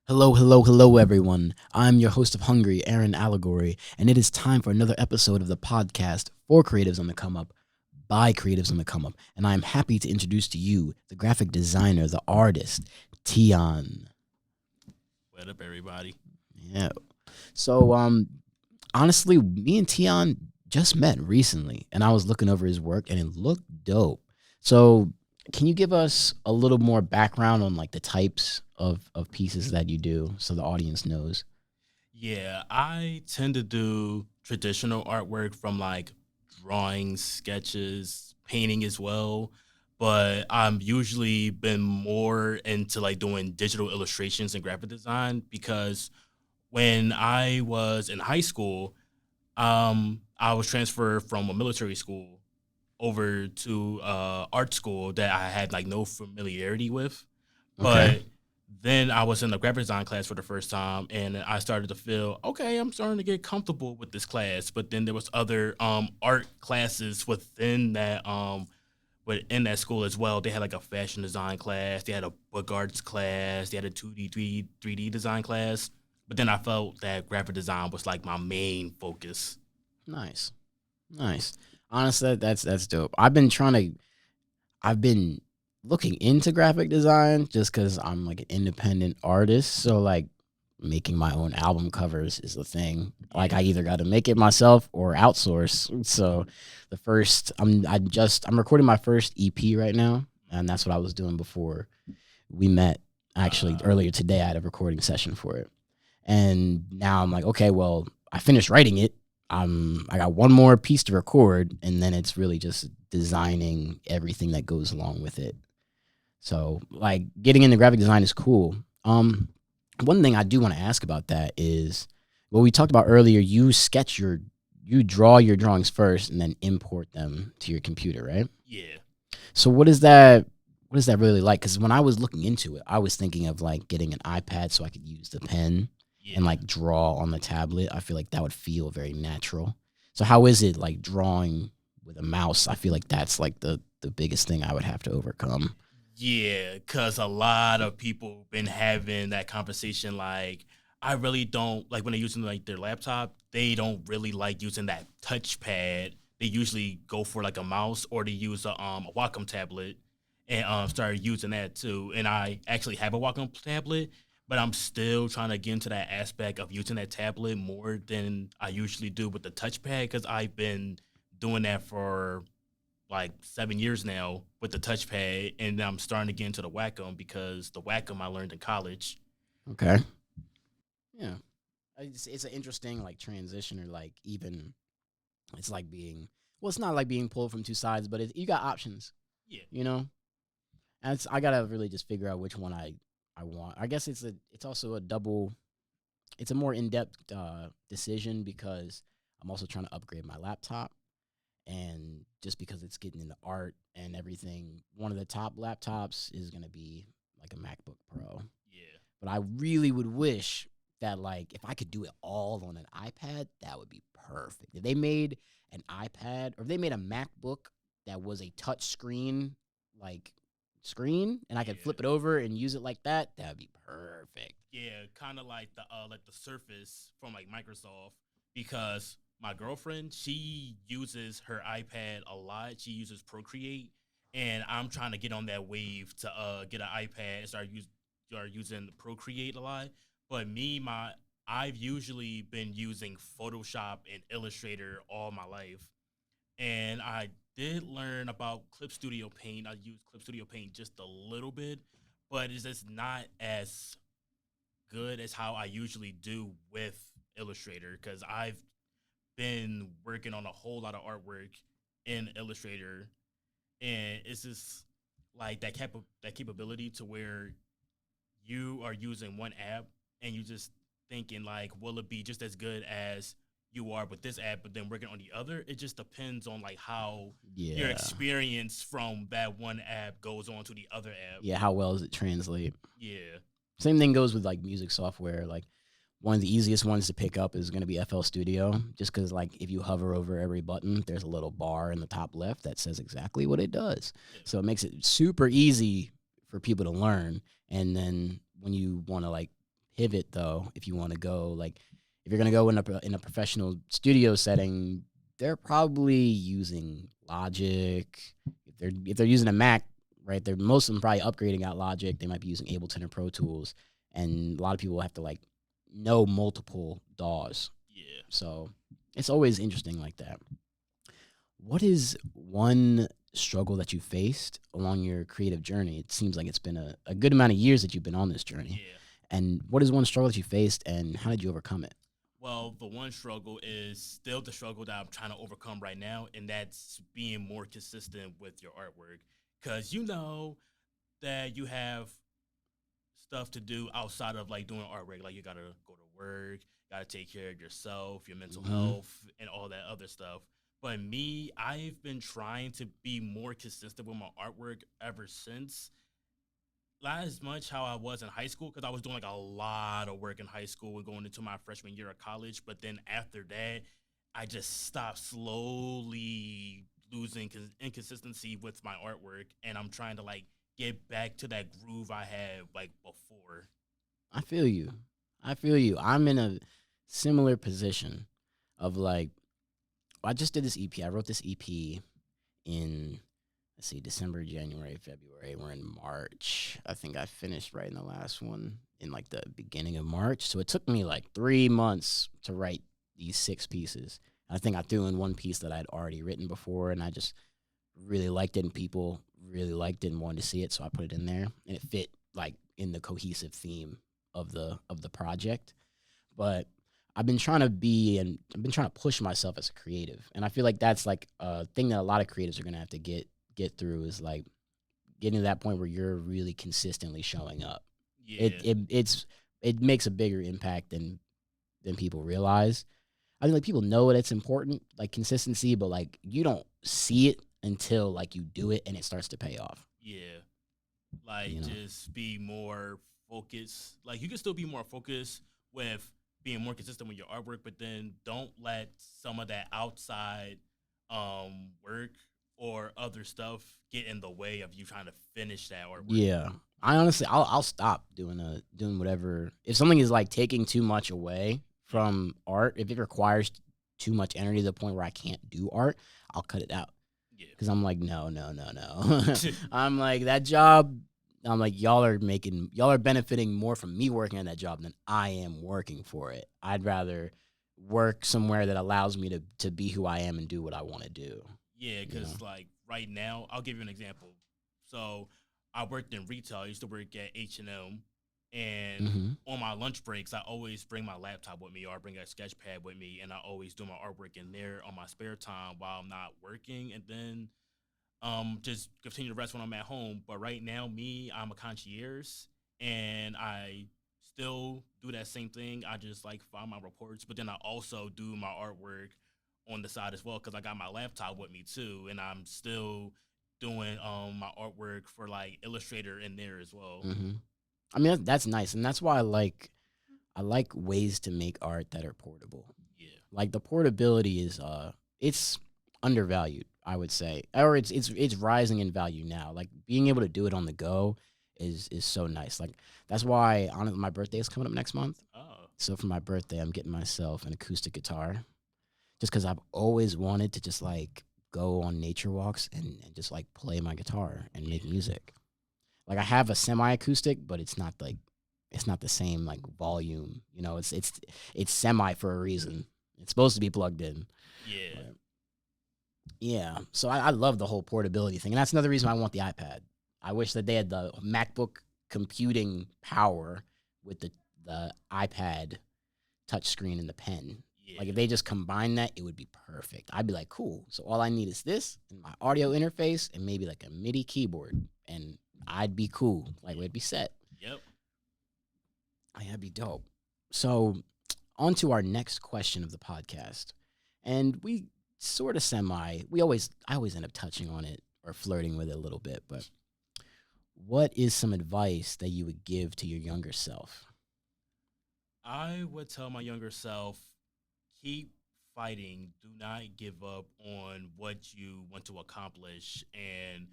Hello, hello, hello, everyone. I'm your host of Hungry, Aaron Allegory, and it is time for another episode of the podcast for creatives on the come up, by creatives on the come up. And I'm happy to introduce to you the graphic designer, the artist, Teon. What up, everybody? Yeah. So, honestly, me and Teon just met recently, and I was looking over his work, and it looked dope. So, can you give us a little more background on like the types of pieces that you do, so the audience knows? Yeah, I tend to do traditional artwork from like drawings, sketches, painting as well. But I'm usually been more into like doing digital illustrations and graphic design because when I was in high school, I was transferred from a military school over to art school that I had like no familiarity with. Okay. But then I was in the graphic design class for the first time, and I started to feel okay. I'm starting to get comfortable with this class. But then there was other art classes within that school as well. They had like a fashion design class, they had a book arts class, they had a 2D, 3D design class. But then I felt that graphic design was like my main focus. Nice. Nice. Honestly, that's dope. I've been looking into graphic design just because I'm like an independent artist. So like making my own album covers is the thing. Like I Yeah. either got to make it myself or outsource. So the first I'm recording my first EP right now, and that's what I was doing before we met. Actually, Uh, earlier today I had a recording session for it. And now I'm like, okay, well, I finished writing it. I got one more piece to record, and then it's really just designing everything that goes along with it. So, like, getting into graphic design is cool. One thing I do want to ask about that is what we talked about earlier. You draw your drawings first, and then import them to your computer, right? yeah. So, what is that? What is that really like? Because when I was looking into it, I was thinking of like getting an iPad so I could use the pen and Yeah. like draw on the tablet. I feel like that would feel very natural. So how is it like drawing with a mouse? I feel like that's like the biggest thing I would have to overcome. Yeah, because a lot of people been having that conversation. Like, I really don't like when they're using like their laptop. They don't really like using that touchpad. They usually go for like a mouse or they use a Wacom tablet and start using that too. And I actually have a Wacom tablet, but I'm still trying to get into that aspect of using that tablet more than I usually do with the touchpad because I've been doing that for like 7 years now with the touchpad, and I'm starting to get into the Wacom because the Wacom I learned in college. Okay. Yeah. It's an interesting like transition or like even it's like being well, it's not like being pulled from two sides, but you got options, Yeah, you know. And I gotta really just figure out which one I want. I guess it's also a double. It's a more in depth decision because I'm also trying to upgrade my laptop, and just because it's getting into art and everything, one of the top laptops is gonna be like a MacBook Pro. yeah, But I really would wish that like if I could do it all on an iPad, that would be perfect. If they made an iPad or if they made a MacBook that was a touch screen like screen and I could yeah, flip it over and use it like that, that would be perfect. yeah. Kind of like the Surface from like Microsoft because my girlfriend she uses her iPad a lot. She uses Procreate, and I'm trying to get on that wave to get an iPad and start using Procreate a lot. But I've usually been using Photoshop and Illustrator all my life, and I did learn about Clip Studio Paint. I use Clip Studio Paint just a little bit, but it's just not as good as how I usually do with Illustrator because I've been working on a whole lot of artwork in Illustrator, and it's just like that capability to where you are using one app and you just thinking like, will it be just as good as you are with this app, but then working on the other? It just depends on like how your Yeah. experience from that one app goes on to the other app. Yeah, how well does it translate? Yeah, Same thing goes with like music software. Like one of the easiest ones to pick up is going to be FL Studio, just because like if you hover over every button, there's a little bar in the top left that says exactly what it does. yeah, So it makes it super easy for people to learn. And then when you want to like pivot though. If you want to go like, if you're gonna go in a professional studio setting, they're probably using Logic. If they're using a Mac, right? They're most of them probably upgrading out Logic. They might be using Ableton or Pro Tools, and a lot of people have to like know multiple DAWs. Yeah. So it's always interesting like that. What is one struggle that you faced along your creative journey? It seems like it's been a good amount of years that you've been on this journey. Yeah. And what is one struggle that you faced, and how did you overcome it? Well, the one struggle is still the struggle that I'm trying to overcome right now, and that's being more consistent with your artwork. Because you know that you have stuff to do outside of like doing artwork. Like you gotta go to work, gotta take care of yourself, your mental Hmm. health, and all that other stuff. But me, I've been trying to be more consistent with my artwork ever since. Not as much how I was in high school because I was doing like a lot of work in high school and going into my freshman year of college. But then after that, I just stopped slowly losing inconsistency with my artwork, and I'm trying to like get back to that groove I had like before. I feel you. I feel you. I'm in a similar position of like, I just did this EP. I wrote this EP in, let's see, December, January, February. We're in March. I think I finished writing the last one in like the beginning of March. So it took me like 3 months to write these 6 pieces. I think I threw in one piece that I'd already written before, and I just really liked it, and people really liked it and wanted to see it, so I put it in there, and it fit like in the cohesive theme of the project. But I've been trying to push myself as a creative, and I feel like that's like a thing that a lot of creatives are gonna have to get through, is like getting to that point where you're really consistently showing up. It Yeah, it it's it makes a bigger impact than people realize. I think like people know it's important, like consistency, but like you don't see it until like you do it and it starts to pay off. yeah. Like You know? just be more focused. Like you can still be more focused with being more consistent with your artwork, but then don't let some of that outside work or other stuff get in the way of you trying to finish that artwork. Yeah. I honestly, I'll stop doing whatever. If something is like taking too much away Hmm. from art, if it requires too much energy to the point where I can't do art, I'll cut it out. Yeah. Because I'm like, no, no, no, no. I'm like, that job. I'm like, y'all are benefiting more from me working on that job than I am working for it. I'd rather work somewhere that allows me to be who I am and do what I want to do. Yeah, You know. because like right now, I'll give you an example. So I worked in retail. I used to work at H&M, and Hmm. on my lunch breaks, I always bring my laptop with me, or I bring a sketch pad with me, and I always do my artwork in there on my spare time while I'm not working, and then just continue to rest when I'm at home. But right now, me, I'm a concierge, and I still do that same thing. I just like file my reports, but then I also do my artwork on the side as well because I got my laptop with me too, and I'm still doing my artwork for like Illustrator in there as well. Hmm. I mean, that's nice, and that's why I like ways to make art that are portable. Yeah, Like the portability is it's undervalued, I would say, or it's rising in value now. Like being able to do it on the go is so nice. Like that's why on my birthday is coming up next month. oh So for my birthday, I'm getting myself an acoustic guitar, just because I've always wanted to just like go on nature walks and just like play my guitar and make yeah, music. Like I have a semi acoustic, but it's not the same like volume. You know, it's semi for a reason. It's supposed to be plugged in. yeah, But yeah, so I love the whole portability thing, and that's another reason why I want the iPad. I wish that they had the MacBook computing power with the iPad touchscreen and the pen. Like if yeah, they just combine that, it would be perfect. I'd be like, cool. So all I need is this and my audio interface and maybe like a MIDI keyboard, and I'd be cool. Like yeah. we'd be set. Yep. That'd be dope. So on to our next question of the podcast, and we sort of I always end up touching on it or flirting with it a little bit. But what is some advice that you would give to your younger self? I would tell my younger self, keep fighting. Do not give up on what you want to accomplish and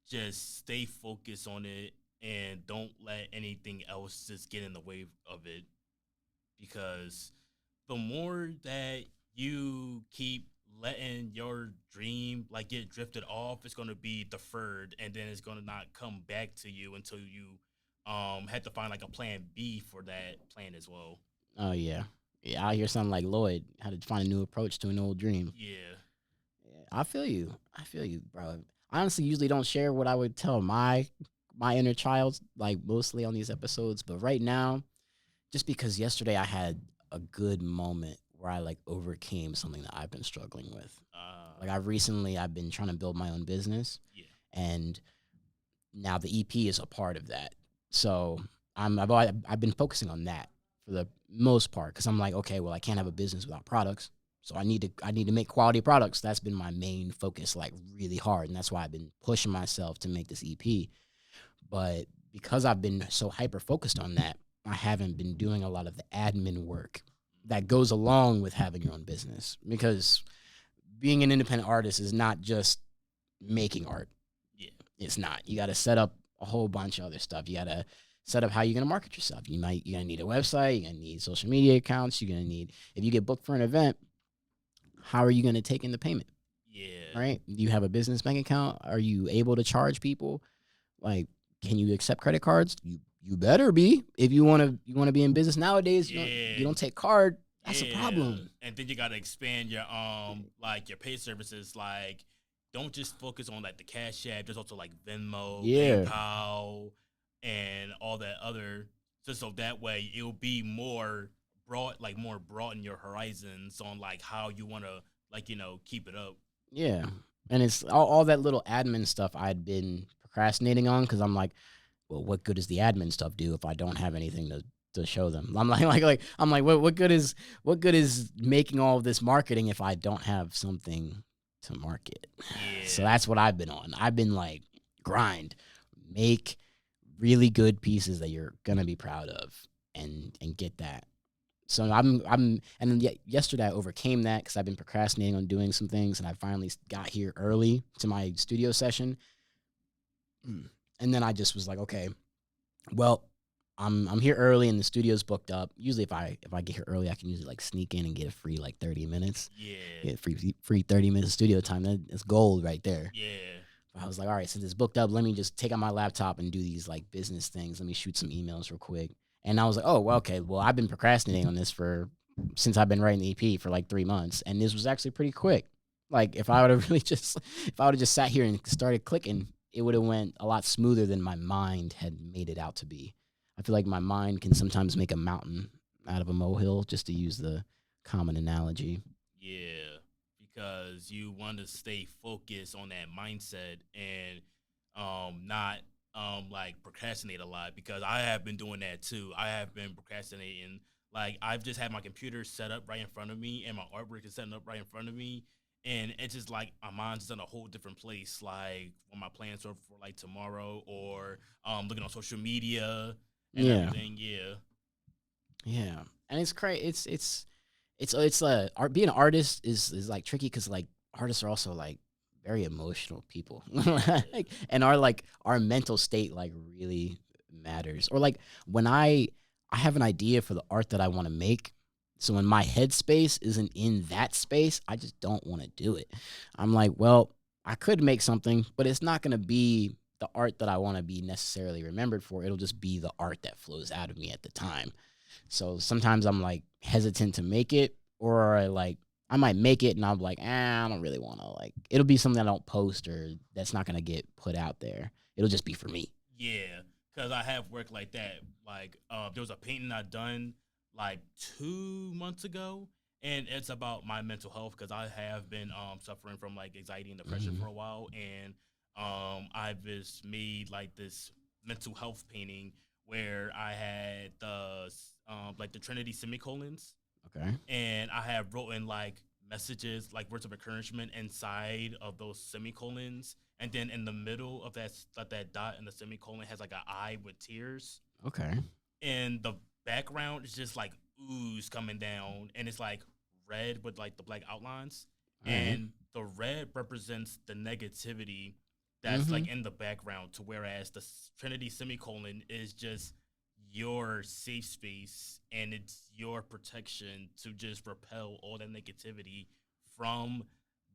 just stay focused on it and don't let anything else just get in the way of it, because the more that you keep letting your dream like get drifted off, it's going to be deferred, and then it's going to not come back to you until you have to find like a plan B for that plan as well. Oh yeah, yeah. Out here sounding like Lloyd. How to find a new approach to an old dream. Yeah. Yeah, I feel you. I feel you, bro. I honestly usually don't share what I would tell my inner child, like mostly on these episodes. But right now, just because yesterday I had a good moment where I like overcame something that I've been struggling with. Like I've been trying to build my own business, Yeah. and now the EP is a part of that. So I've been focusing on that for the most part because I'm like, okay, well, I can't have a business without products, so I need to make quality products. That's been my main focus, like really hard, and that's why I've been pushing myself to make this EP. But because I've been so hyper focused on that, I haven't been doing a lot of the admin work that goes along with having your own business because being an independent artist is not just making art. Yeah. It's not. You got to set up a whole bunch of other stuff. You got to set up how you're going to market yourself. You're going to need a website. You're going to need social media accounts. You're going to need, if you get booked for an event, how are you going to take in the payment? Yeah. Right? Do you have a business bank account? Are you able to charge people? Like, can you accept credit cards? You better be if you want to be in business nowadays. Yeah. You don't take card. That's a Yeah. problem. And then you gotta expand your like your pay services. Like, don't just focus on like the Cash App. There's also like Venmo, Yeah. PayPal, and all that other. Just so that way it'll be more broad, like more broaden your horizons on like how you want to like keep it up. Yeah. And it's all that little admin stuff I'd been procrastinating on because I'm like, well, what good does the admin stuff do if I don't have anything to show them? I'm like, what good is making all of this marketing if I don't have something to market? Yeah. So that's what I've been on. I've been like, grind, make really good pieces that you're gonna be proud of, and get that. So and then yesterday I overcame that because I've been procrastinating on doing some things, and I finally got here early to my studio session. And then I just was like, okay, well, I'm here early and the studio's booked up. Usually if I get here early, I can usually like sneak in and get a free like 30 minutes. Yeah. Get free 30 minutes of studio time. That's gold right there. Yeah. But I was like, all right, since it's booked up, let me just take out my laptop and do these like business things. Let me shoot some emails real quick. And I was like, oh, well, okay, well, I've been procrastinating on this since I've been writing the EP for like 3 months, and this was actually pretty quick. Like if I would have just sat here and started clicking, it would have went a lot smoother than my mind had made it out to be. I feel like my mind can sometimes make a mountain out of a molehill, just to use the common analogy. Yeah, because you want to stay focused on that mindset and not like procrastinate a lot, because I have been doing that too. I have been procrastinating. Like, I've just had my computer set up right in front of me and my artwork is setting up right in front of me, and it's just like my mind's just in a whole different place. Like what my plans are for like tomorrow, or looking on social media and Yeah, everything. Yeah. yeah, and it's crazy. It's art. Being an artist is like tricky because like artists are also like very emotional people, like, and our mental state like really matters. Or like when I have an idea for the art that I want to make, so when my headspace isn't in that space, I just don't want to do it. I'm like, well, I could make something, but it's not gonna be the art that I want to be necessarily remembered for. It'll just be the art that flows out of me at the time. So sometimes I'm like hesitant to make it, or I might make it and I'm like, I don't really want to like. It'll be something I don't post or that's not gonna get put out there. It'll just be for me. Yeah, because I have work like that. Like, there was a painting I done like 2 months ago, and it's about my mental health because I have been suffering from like anxiety and depression for Hmm. a while, and I've just made like this mental health painting where I had the like the Trinity semicolons, Okay. and I have written like messages, like words of encouragement inside of those semicolons, and then in the middle of that dot in the semicolon has like an eye with tears, Okay. and the background is just like ooze coming down, and it's like red with like the black outlines, All right. and the red represents the negativity that's Mm-hmm. like in the background, to whereas the Trinity semicolon is just your safe space and it's your protection to just repel all that negativity from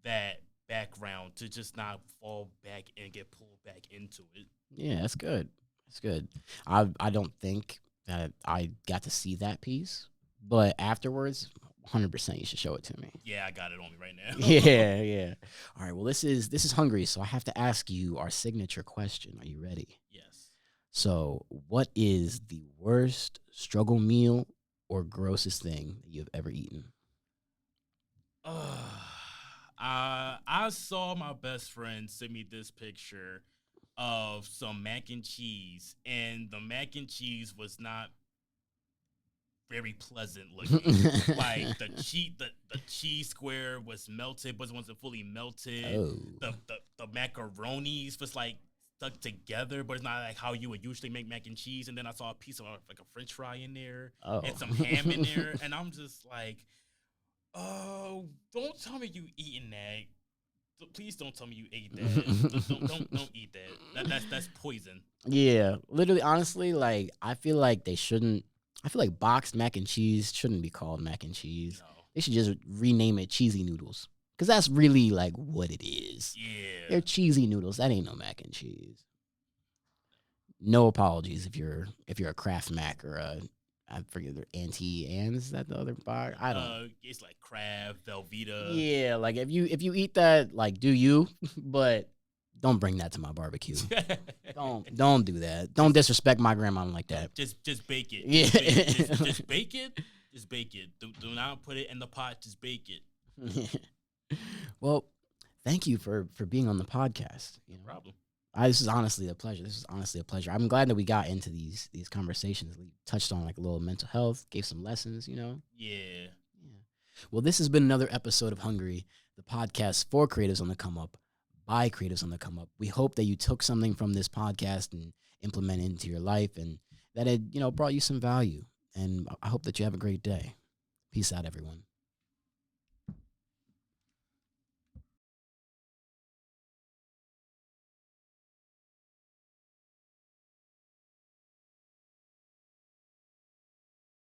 that background to just not fall back and get pulled back into it. Yeah, that's good. That's good. I don't think that I got to see that piece, but afterwards, 100% you should show it to me. Yeah, I got it on me right now. Yeah, yeah. All right. Well, this is hungry, so I have to ask you our signature question. Are you ready? Yes. So, what is the worst struggle meal or grossest thing that you've ever eaten? I saw my best friend send me this picture of some mac and cheese, and the mac and cheese was not very pleasant looking. Like the cheese square was melted, but it wasn't fully melted. Oh. The macaronis was like stuck together, but it's not like how you would usually make mac and cheese. And then I saw a piece of like a French fry in there Oh. and some ham in there, and I'm just like, oh, don't tell me you eating that. Please don't tell me you ate that. Don't eat that. That's poison. Yeah, literally, honestly, like I feel like they shouldn't. I feel like boxed mac and cheese shouldn't be called mac and cheese. No. They should just rename it cheesy noodles because that's really like what it is. Yeah. They're cheesy noodles. That ain't no mac and cheese. No apologies if you're a Kraft Mac or a I forget their Auntie Anne's. Is that the other bar? I don't. It's like Kraft, Velveeta. Yeah, like if you eat that, like do you? But don't bring that to my barbecue. Don't do that. Don't disrespect my grandma like that. Just bake it. Yeah. Just bake it. Just bake it. Do not put it in the pot. Just bake it. Well, thank you for being on the podcast. No problem. This is honestly a pleasure. I'm glad that we got into these conversations. We touched on like a little mental health, gave some lessons, Yeah. Yeah. Well, this has been another episode of Hungry, the podcast for creatives on the come up, by creatives on the come up. We hope that you took something from this podcast and implemented it into your life and that it, brought you some value. And I hope that you have a great day. Peace out, everyone.